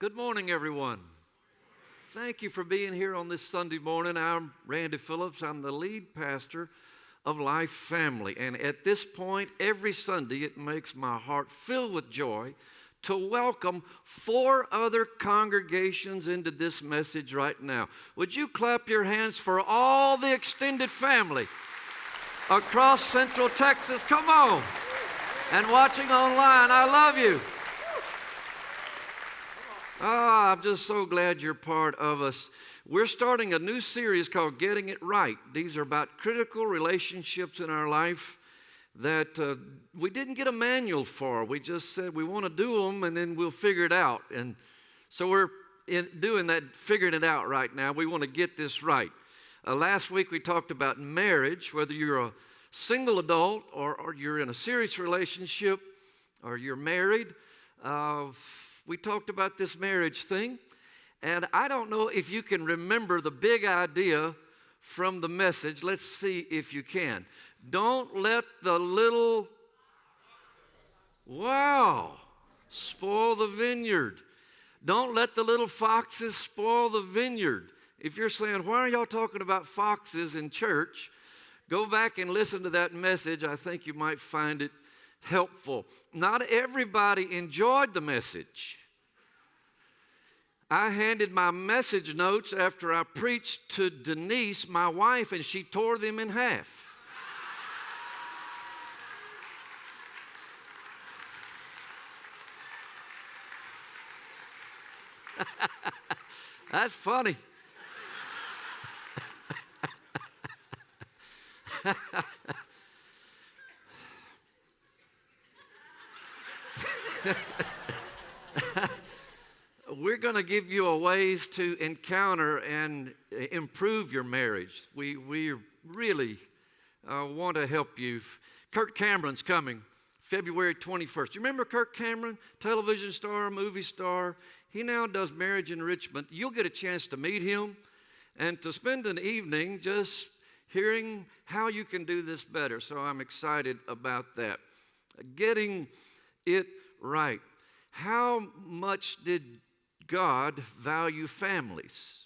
Good morning, everyone. Thank you for being here on this Sunday morning. I'm Randy Phillips. I'm the lead pastor of Life Family. And at this point, every Sunday, it makes my heart fill with joy to welcome 4 other congregations into this message right now. Would you clap your hands for all the extended family across Central Texas? Come on. And watching online, I love you. I'm just so glad you're part of us. We're starting a new series called Getting It Right. These are about critical relationships in our life that we didn't get a manual for. We just said we want to do them and then we'll figure it out. And so we're doing that, figuring it out right now. We want to get this right. Last week we talked about marriage, whether you're a single adult or you're in a serious relationship or you're married. We talked about this marriage thing, and I don't know if you can remember the big idea from the message. Let's see if you can. Don't let the little, spoil the vineyard. Don't let the little foxes spoil the vineyard. If you're saying, why are y'all talking about foxes in church? Go back and listen to that message. I think you might find it helpful. Not everybody enjoyed the message. I handed my message notes after I preached to Denise, my wife, and she tore them in half. That's funny. We're going to give you a ways to encounter and improve your marriage. We really want to help you. Kirk Cameron's coming February 21st. You remember Kirk Cameron, television star, movie star? He now does marriage enrichment. You'll get a chance to meet him and to spend an evening just hearing how you can do this better. So I'm excited about that. Getting it right. How much did God value families?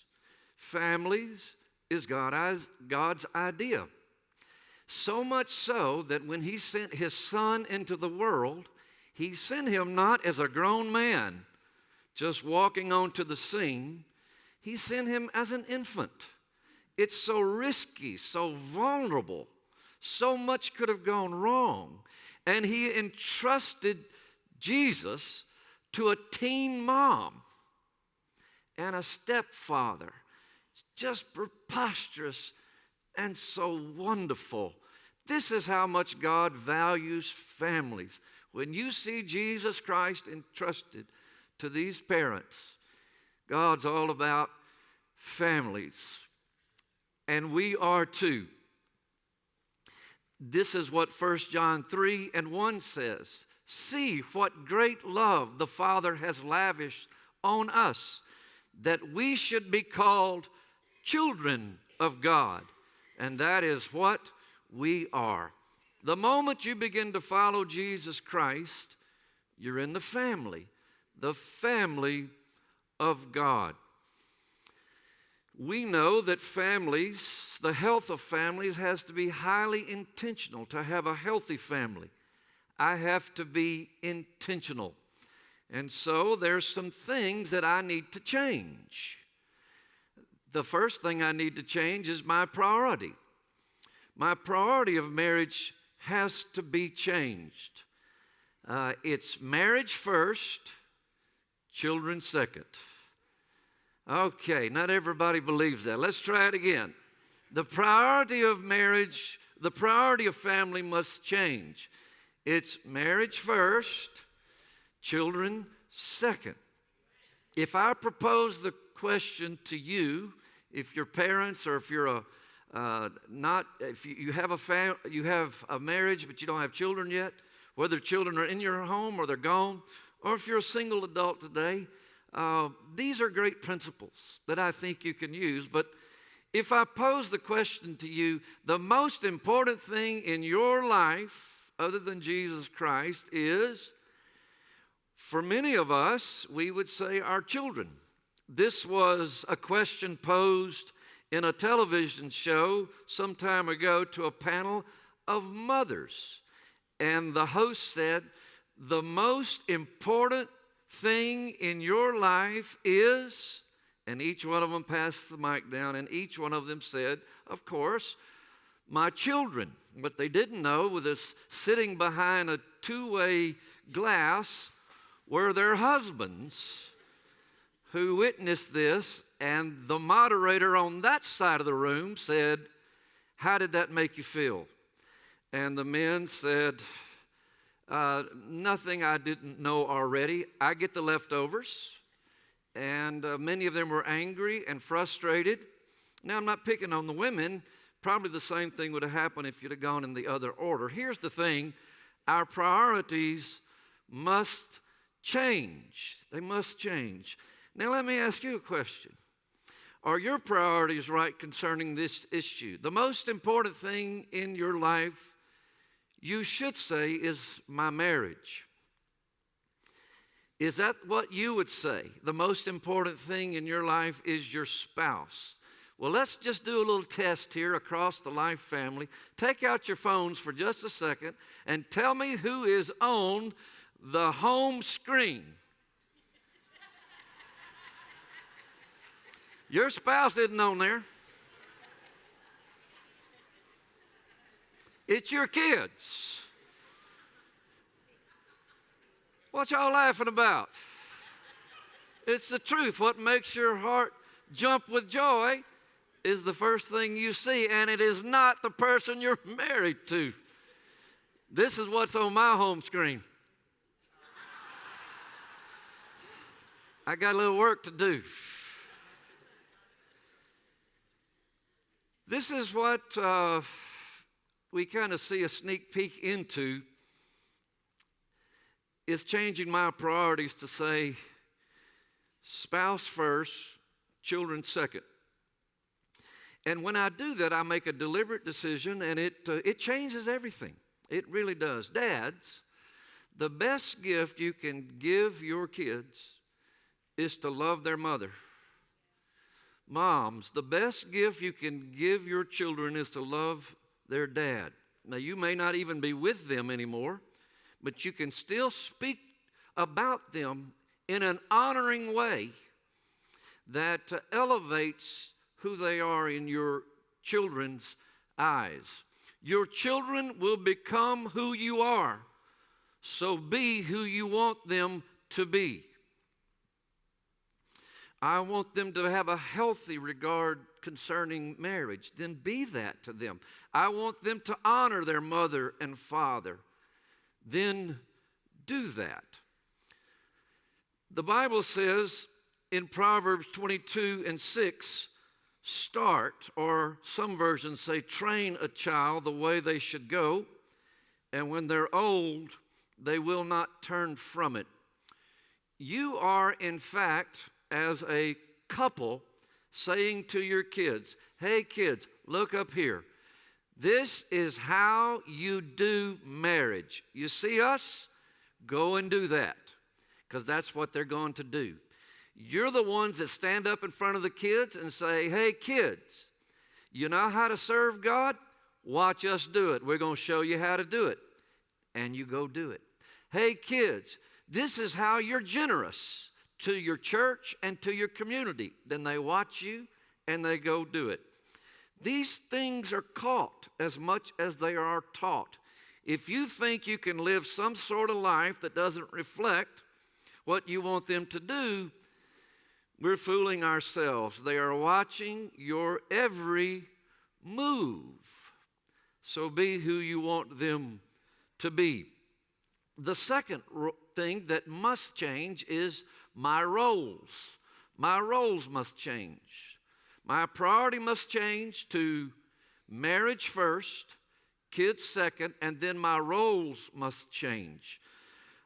Families is God's idea. So much so that when he sent his son into the world, he sent him not as a grown man just walking onto the scene. He sent him as an infant. It's so risky, so vulnerable. So much could have gone wrong. And he entrusted Jesus to a teen mom and a stepfather. Just preposterous and so wonderful. This is how much God values families. When you see Jesus Christ entrusted to these parents, God's all about families. And we are too. This is what 1 John 3:1 says. See what great love the Father has lavished on us, that we should be called children of God. And that is what we are. The moment you begin to follow Jesus Christ, you're in the family of God. We know that families, the health of families has to be highly intentional to have a healthy family. I have to be intentional. And so there's some things that I need to change. The first thing I need to change is my priority. My priority of marriage has to be changed. It's marriage first, children second. Okay, not everybody believes that. Let's try it again. The priority of marriage, the priority of family must change. It's marriage first, children second. If I propose the question to you, if you're parents or if you're if you have a marriage but you don't have children yet, whether children are in your home or they're gone, or if you're a single adult today, these are great principles that I think you can use. But if I pose the question to you, the most important thing in your life, other than Jesus Christ, is For many of us, we would say our children. This was a question posed in a television show some time ago to a panel of mothers. And the host said, the most important thing in your life is, and each one of them passed the mic down, and each one of them said, of course, my children. What they didn't know was this sitting behind a two-way glass were their husbands who witnessed this, and the moderator on that side of the room said, how did that make you feel? And the men said, nothing I didn't know already. I get the leftovers. And many of them were angry and frustrated. Now, I'm not picking on the women. Probably the same thing would have happened if you'd have gone in the other order. Here's the thing. Our priorities must change. They must change. Now, let me ask you a question. Are your priorities right concerning this issue? The most important thing in your life, you should say, is my marriage. Is that what you would say? The most important thing in your life is your spouse. Well, let's just do a little test here across the Life family. Take out your phones for just a second and tell me who is on the home screen. Your spouse isn't on there. It's your kids. What y'all laughing about? It's the truth. What makes your heart jump with joy is the first thing you see, and it is not the person you're married to. This is what's on my home screen. I got a little work to do. This is what we kind of see a sneak peek into, is changing my priorities to say spouse first, children second. And when I do that, I make a deliberate decision, and it changes everything. It really does. Dads, the best gift you can give your kids is to love their mother. Moms, the best gift you can give your children is to love their dad. Now, you may not even be with them anymore, but you can still speak about them in an honoring way that elevates who they are in your children's eyes. Your children will become who you are, so be who you want them to be. I want them to have a healthy regard concerning marriage. Then be that to them. I want them to honor their mother and father. Then do that. The Bible says in Proverbs 22:6, start, or some versions say train a child the way they should go, and when they're old, they will not turn from it. You are, in fact, as a couple, saying to your kids, hey kids, look up here. This is how you do marriage. You see us? Go and do that, because that's what they're going to do. You're the ones that stand up in front of the kids and say, hey kids, you know how to serve God? Watch us do it. We're going to show you how to do it. And you go do it. Hey kids, this is how you're generous to your church and to your community. Then they watch you and they go do it. These things are caught as much as they are taught. If you think you can live some sort of life that doesn't reflect what you want them to do, we're fooling ourselves. They are watching your every move. So be who you want them to be. The second thing that must change is my roles. My roles must change. My priority must change to marriage first, kids second, and then my roles must change.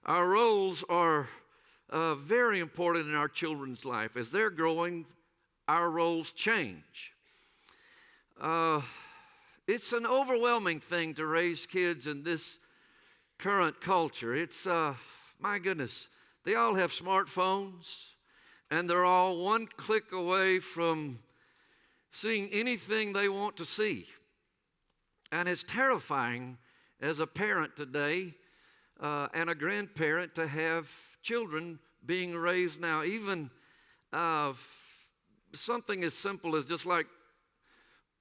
Our roles are very important in our children's life. As they're growing, our roles change. It's an overwhelming thing to raise kids in this current culture. It's, my goodness, They all have smartphones, and they're all one click away from seeing anything they want to see. And it's terrifying as a parent today and a grandparent to have children being raised now. Even something as simple as just like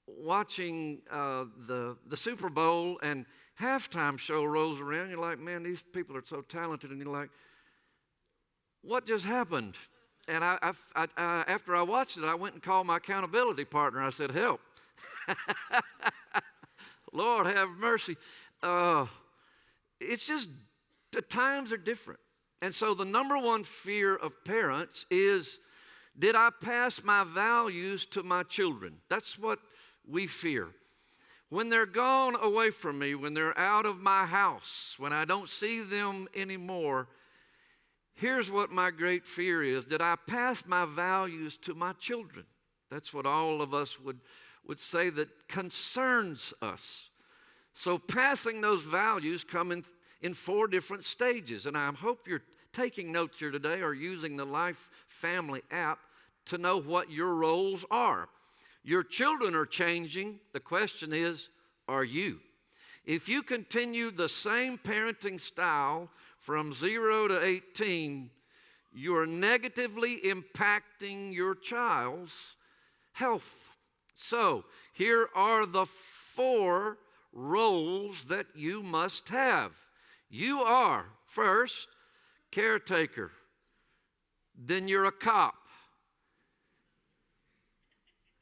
watching the Super Bowl and halftime show rolls around. You're like, man, these people are so talented. And you're like, what just happened? And after I watched it, I went and called my accountability partner. I said, help. Lord, have mercy. It's just, the times are different. And so the number one fear of parents is, did I pass my values to my children? That's what we fear. When they're gone away from me, when they're out of my house, when I don't see them anymore, here's what my great fear is. Did I pass my values to my children? That's what all of us would say that concerns us. So passing those values come in 4 different stages. And I hope you're taking notes here today or using the Life Family app to know what your roles are. Your children are changing. The question is, are you? If you continue the same parenting style from 0 to 18, you are negatively impacting your child's health. So, here are the 4 roles that you must have. You are, first, caretaker. Then you're a cop.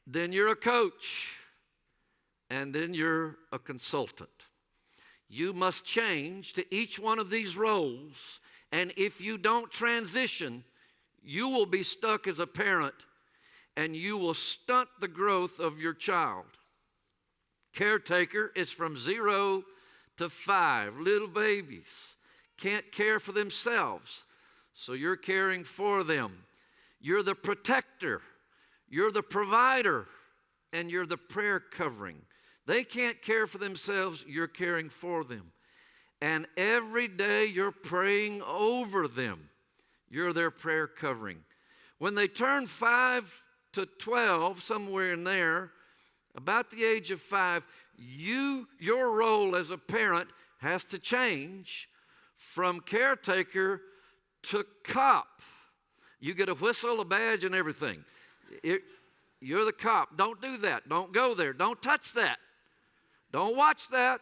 Then you're a coach. And then you're a consultant. You must change to each one of these roles, and if you don't transition, you will be stuck as a parent, and you will stunt the growth of your child. Caretaker is from 0 to 5. Little babies can't care for themselves, so you're caring for them. You're the protector, you're the provider, and you're the prayer covering. They can't care for themselves, you're caring for them. And every day you're praying over them. You're their prayer covering. When they turn 5 to 12, somewhere in there, about the age of 5, your role as a parent has to change from caretaker to cop. You get a whistle, a badge, and everything. You're the cop. Don't do that. Don't go there. Don't touch that. Don't watch that.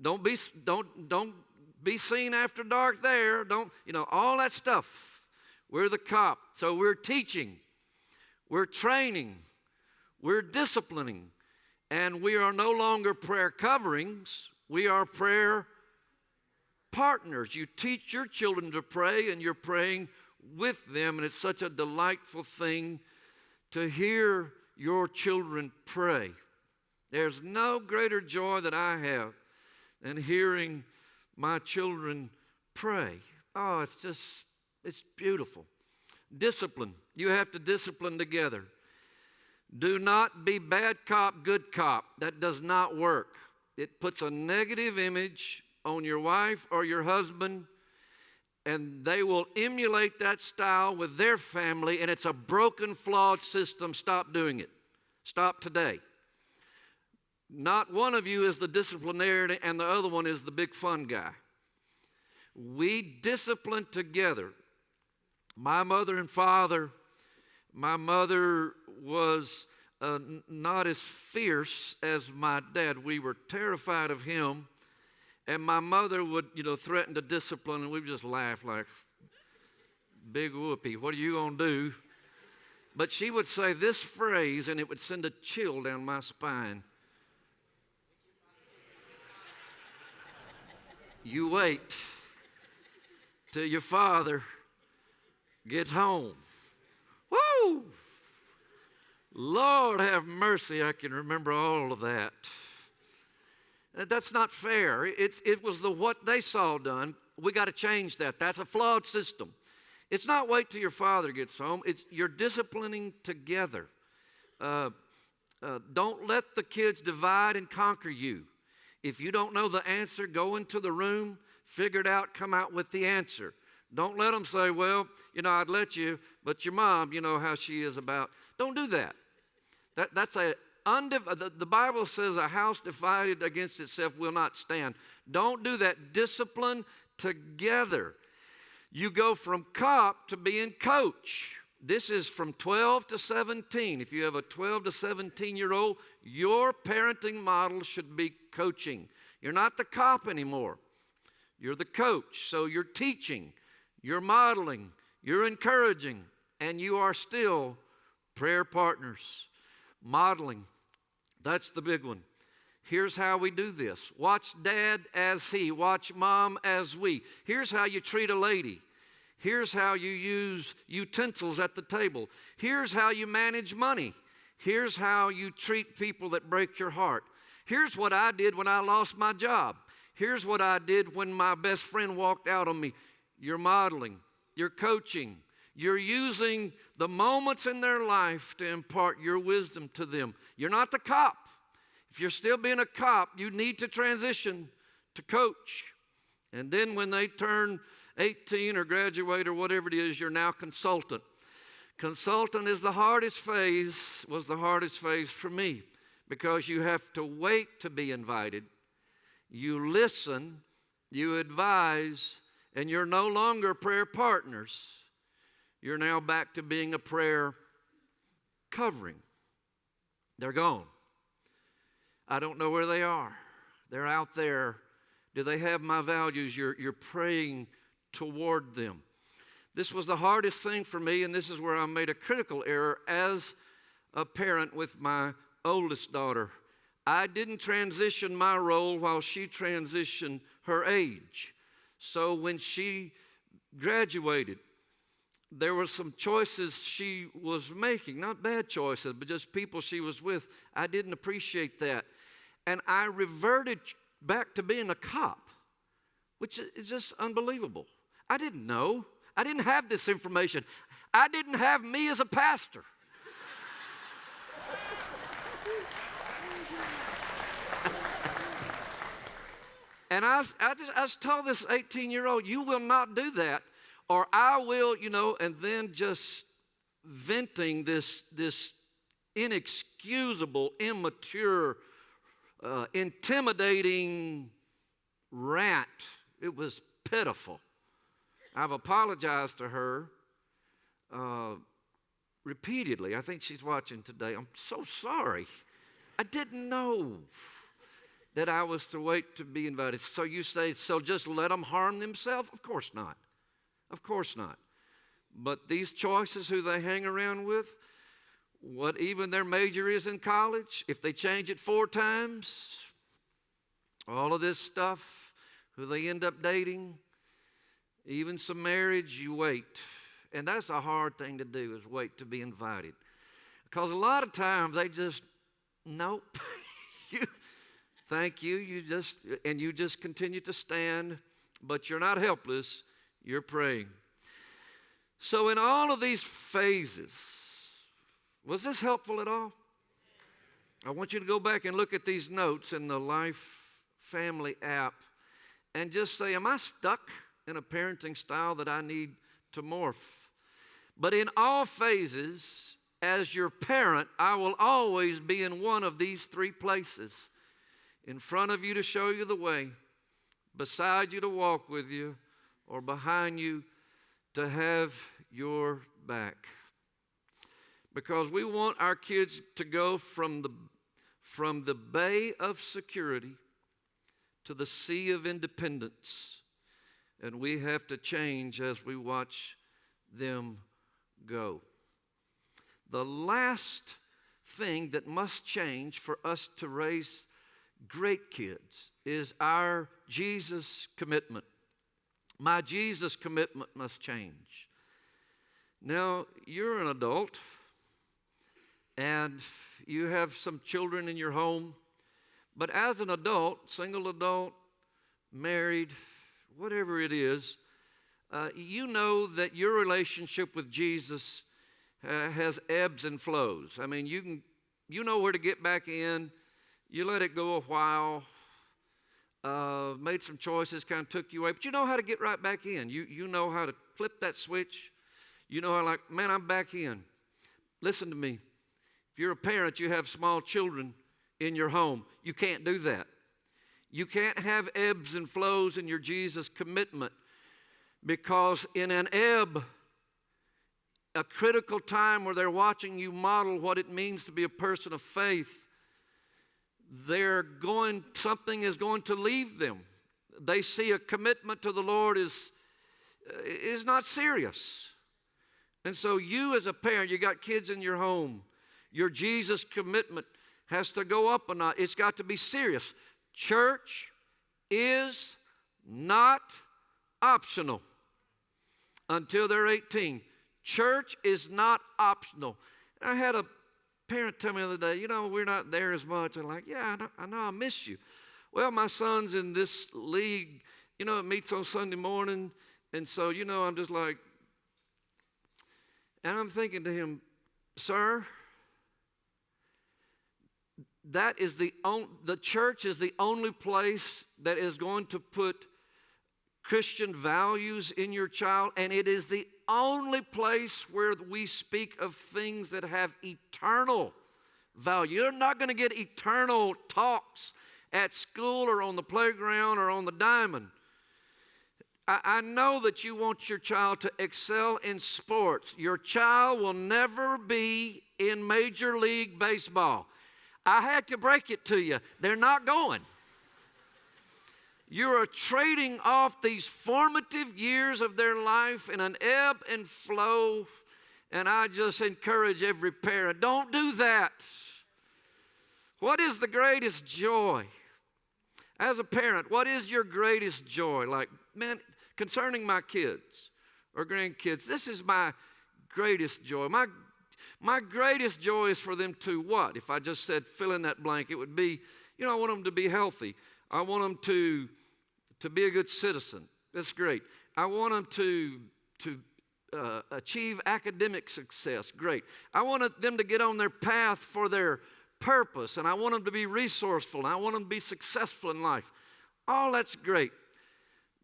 Don't be seen after dark there. Don't, all that stuff. We're the cop. So we're teaching. We're training. We're disciplining. And we are no longer prayer coverings. We are prayer partners. You teach your children to pray, and you're praying with them. And it's such a delightful thing to hear your children pray. There's no greater joy that I have than hearing my children pray. Oh, it's beautiful. Discipline. You have to discipline together. Do not be bad cop, good cop. That does not work. It puts a negative image on your wife or your husband, and they will emulate that style with their family, and it's a broken, flawed system. Stop doing it. Stop today. Not one of you is the disciplinarian and the other one is the big fun guy. We discipline together. My mother and father, my mother was not as fierce as my dad. We were terrified of him. And my mother would, threaten to discipline, and we would just laugh like, big whoopee, what are you going to do? But she would say this phrase, and it would send a chill down my spine. You wait till your father gets home. Woo! Lord have mercy, I can remember all of that. That's not fair. It was what they saw done. We got to change that. That's a flawed system. It's not wait till your father gets home. You're disciplining together. Don't let the kids divide and conquer you. If you don't know the answer, go into the room, figure it out, come out with the answer. Don't let them say, well, I'd let you, but your mom, you know how she is about. Don't do that. The Bible says a house divided against itself will not stand. Don't do that. Discipline together. You go from cop to being coach. This is from 12 to 17. If you have a 12 to 17-year-old, your parenting model should be coaching. You're not the cop anymore. You're the coach. So you're teaching, you're modeling, you're encouraging, and you are still prayer partners. Modeling. That's the big one. Here's how we do this. Watch dad as he. Watch mom as we. Here's how you treat a lady. Here's how you use utensils at the table. Here's how you manage money. Here's how you treat people that break your heart. Here's what I did when I lost my job. Here's what I did when my best friend walked out on me. You're modeling. You're coaching. You're using the moments in their life to impart your wisdom to them. You're not the cop. If you're still being a cop, you need to transition to coach. And then when they turn 18 or graduate or whatever it is, you're now consultant. Consultant is the hardest phase, was the hardest phase for me, because you have to wait to be invited. You listen, you advise, and you're no longer prayer partners. You're now back to being a prayer covering. They're gone. I don't know where they are. They're out there. Do they have my values? You're praying toward them. This was the hardest thing for me, and this is where I made a critical error as a parent with my oldest daughter. I didn't transition my role while she transitioned her age. So when she graduated, there were some choices she was making, not bad choices, but just people she was with. I didn't appreciate that. And I reverted back to being a cop, which is just unbelievable. I didn't know. I didn't have this information. I didn't have me as a pastor. And I was told this 18-year-old, you will not do that, or I will, and then just venting this inexcusable, immature, intimidating rant. It was pitiful. I've apologized to her repeatedly. I think she's watching today. I'm so sorry. I didn't know that I was to wait to be invited. So you say, so just let them harm themselves? Of course not. Of course not. But these choices, who they hang around with, what even their major is in college, if they change it 4 times, all of this stuff, who they end up dating, even some marriage, you wait. And that's a hard thing to do, is wait to be invited. Because a lot of times they just, nope. Thank you. You just continue to stand, but you're not helpless. You're praying. So in all of these phases, was this helpful at all? I want you to go back and look at these notes in the Life Family app and just say, am I stuck in a parenting style that I need to morph? But in all phases, as your parent, I will always be in one of these 3 places. In front of you to show you the way, beside you to walk with you, or behind you to have your back. Because we want our kids to go from the bay of security to the sea of independence. And we have to change as we watch them go. The last thing that must change for us to raise great kids is our Jesus commitment. My Jesus commitment must change. Now, you're an adult, and you have some children in your home, but as an adult, single adult, married, whatever it is, you know that your relationship with Jesus has ebbs and flows. I mean, you know where to get back in. You let it go a while. made some choices, kind of took you away. But you know how to get right back in. You know how to flip that switch. You know how, like, man, I'm back in. Listen to me. If you're a parent, you have small children in your home. You can't do that. You can't have ebbs and flows in your Jesus commitment, because in an ebb, a critical time where they're watching you model what it means to be a person of faith, something is going to leave them. They see a commitment to the Lord is not serious. And so you as a parent, you got kids in your home, your Jesus commitment has to go up a notch. It's got to be serious. Church is not optional until they're 18. Church is not optional. I had a parent tell me the other day, we're not there as much. I'm like, yeah, I know, I miss you. Well, my son's in this league, it meets on Sunday morning. And so, I'm just like, and I'm thinking to him, sir, the church is the only place that is going to put Christian values in your child, and it is the only place where we speak of things that have eternal value. You're not going to get eternal talks at school or on the playground or on the diamond. I know that you want your child to excel in sports. Your child will never be in Major League Baseball. I had to break it to you. They're not going. You are trading off these formative years of their life in an ebb and flow, and I just encourage every parent, don't do that. What is the greatest joy? As a parent, what is your greatest joy? Like, man, concerning my kids or grandkids, this is my greatest joy. My greatest joy is for them to what? If I just said fill in that blank, it would be, I want them to be healthy. I want them to be a good citizen. That's great. I want them to achieve academic success. Great. I want them to get on their path for their purpose, and I want them to be resourceful, and I want them to be successful in life. All that's great.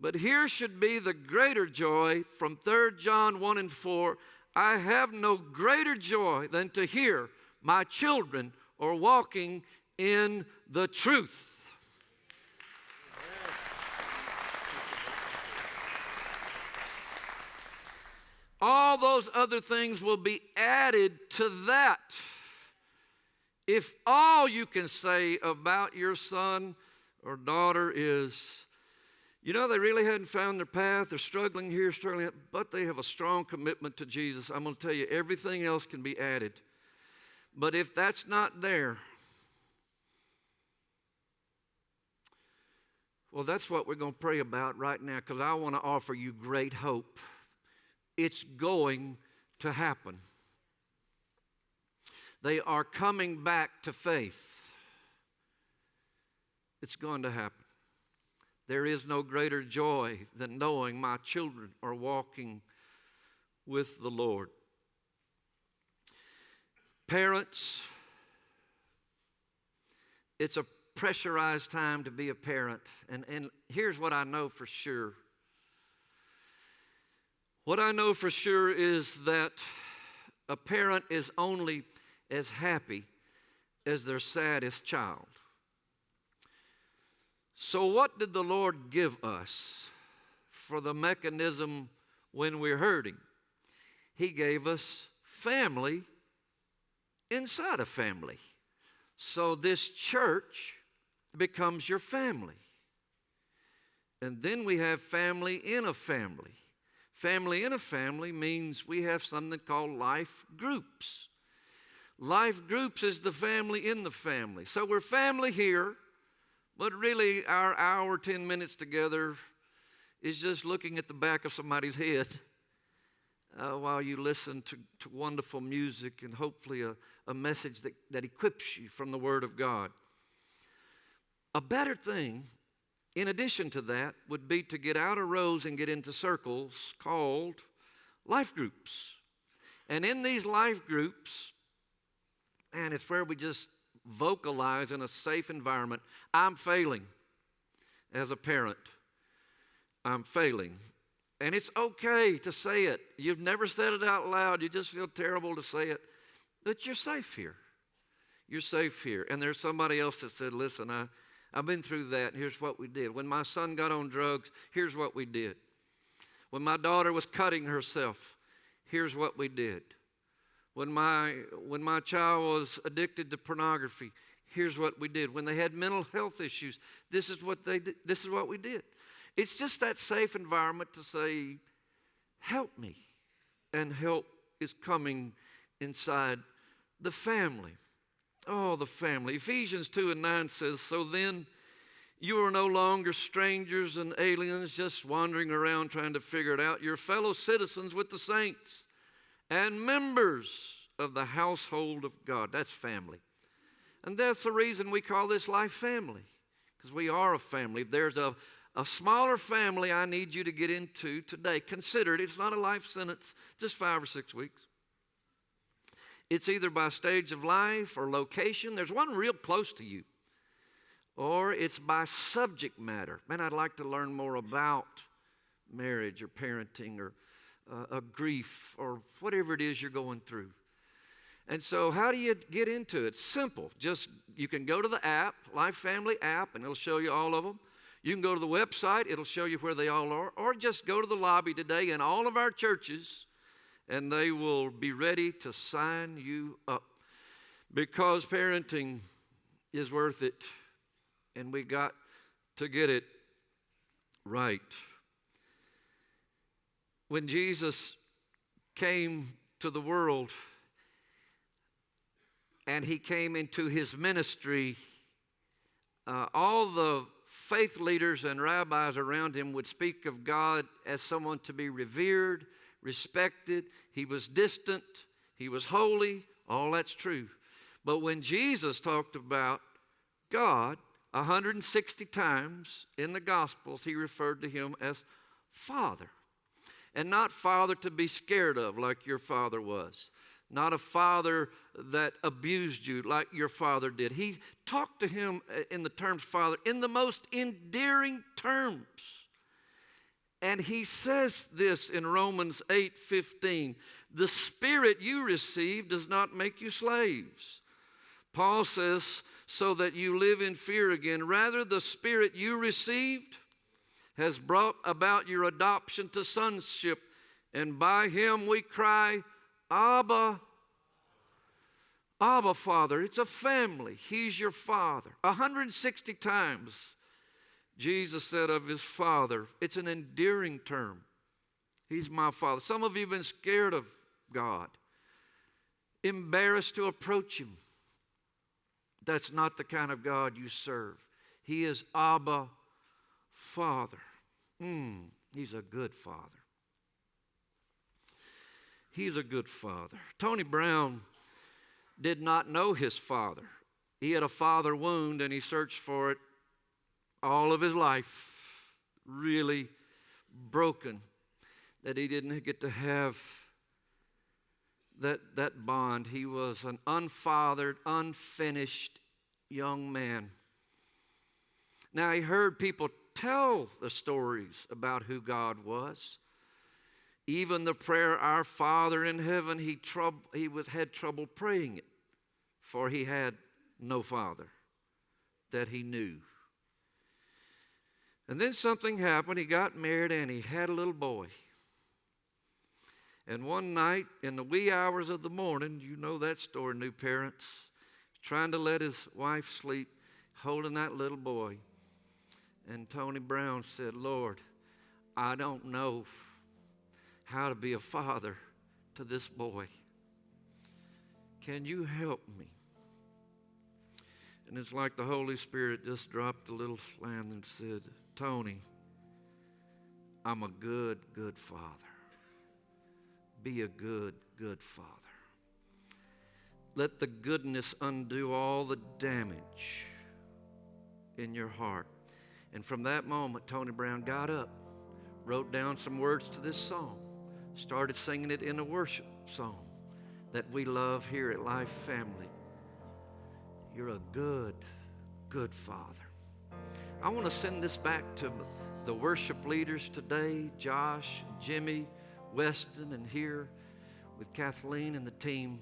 But here should be the greater joy from 3 John 1 and 4. I have no greater joy than to hear my children are walking in the truth. All those other things will be added to that. If all you can say about your son or daughter is, they really hadn't found their path, they're struggling here, struggling there, but they have a strong commitment to Jesus, I'm going to tell you, everything else can be added. But if that's not there, well, that's what we're going to pray about right now, because I want to offer you great hope. It's going to happen. They are coming back to faith. It's going to happen. There is no greater joy than knowing my children are walking with the Lord. Parents, it's a pressurized time to be a parent. And here's what I know for sure. What I know for sure is that a parent is only as happy as their saddest child. So what did the Lord give us for the mechanism when we're hurting? He gave us family inside a family. So this church becomes your family. And then we have family in a family. Family in a family means we have something called life groups. Life groups is the family in the family. So we're family here, but really our hour, 10 minutes together is just looking at the back of somebody's head while you listen to wonderful music and hopefully a message that equips you from the Word of God. A better thing, in addition to that, would be to get out of rows and get into circles called life groups. And in these life groups, and it's where we just vocalize in a safe environment, I'm failing. as a parent. I'm failing. And it's okay to say it. You've never said it out loud. You just feel terrible to say it. But you're safe here. You're safe here. And there's somebody else that said, listen, I've been through that, and here's what we did. When my son got on drugs, here's what we did. When my daughter was cutting herself, here's what we did. When my child was addicted to pornography, here's what we did. When they had mental health issues, this is what they did. This is what we did. It's just that safe environment to say, help me. And help is coming inside the family. Oh, the family. Ephesians 2:9 says, so then you are no longer strangers and aliens just wandering around trying to figure it out. You're fellow citizens with the saints and members of the household of God. That's family. And that's the reason we call this life family, because we are a family. There's a smaller family I need you to get into today. Consider it. It's not a life sentence, just 5 or 6 weeks. It's either by stage of life or location. There's one real close to you. Or it's by subject matter. Man, I'd like to learn more about marriage or parenting or a grief or whatever it is you're going through. And so how do you get into it? Simple. Just you can go to the app, Life Family app, and it'll show you all of them. You can go to the website. It'll show you where they all are. Or just go to the lobby today in all of our churches, and they will be ready to sign you up. Because parenting is worth it, and we got to get it right. When Jesus came to the world and he came into his ministry, all the faith leaders and rabbis around him would speak of God as someone to be revered, respected. He was distant. He was holy. All that's true. But when Jesus talked about God 160 times in the Gospels, he referred to him as Father. And not father to be scared of like your father was. Not a father that abused you like your father did. He talked to him in the terms father in the most endearing terms. And he says this in Romans 8:15. The Spirit you received does not make you slaves. Paul says, so that you live in fear again. Rather, the Spirit you received has brought about your adoption to sonship. And by him we cry, Abba, Abba, Father. It's a family. He's your Father. 160 times Jesus said of his Father. It's an endearing term. He's my Father. Some of you have been scared of God, embarrassed to approach him. That's not the kind of God you serve. He is Abba, Father. He's a good Father. He's a good Father. Tony Brown did not know his father. He had a father wound and he searched for it all of his life. Really broken that he didn't get to have that bond. He was an unfathered, unfinished young man. Now he heard people tell the stories about who God was. Even the prayer, Our Father in heaven, he had trouble praying it, for he had no father that he knew. And then something happened. He got married and he had a little boy. And one night in the wee hours of the morning, you know that story, new parents, trying to let his wife sleep, holding that little boy. And Tony Brown said, Lord, I don't know how to be a father to this boy. Can you help me? And it's like the Holy Spirit just dropped a little lamb and said, Tony, I'm a good, good father. Be a good, good father. Let the goodness undo all the damage in your heart. And from that moment, Tony Brown got up, wrote down some words to this song, started singing it in a worship song that we love here at Life Family. You're a good, good father. I want to send this back to the worship leaders today, Josh, Jimmy, Weston, and here with Kathleen and the team.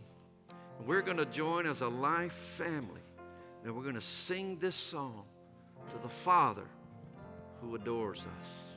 We're going to join as a life family, and we're going to sing this song to the Father who adores us.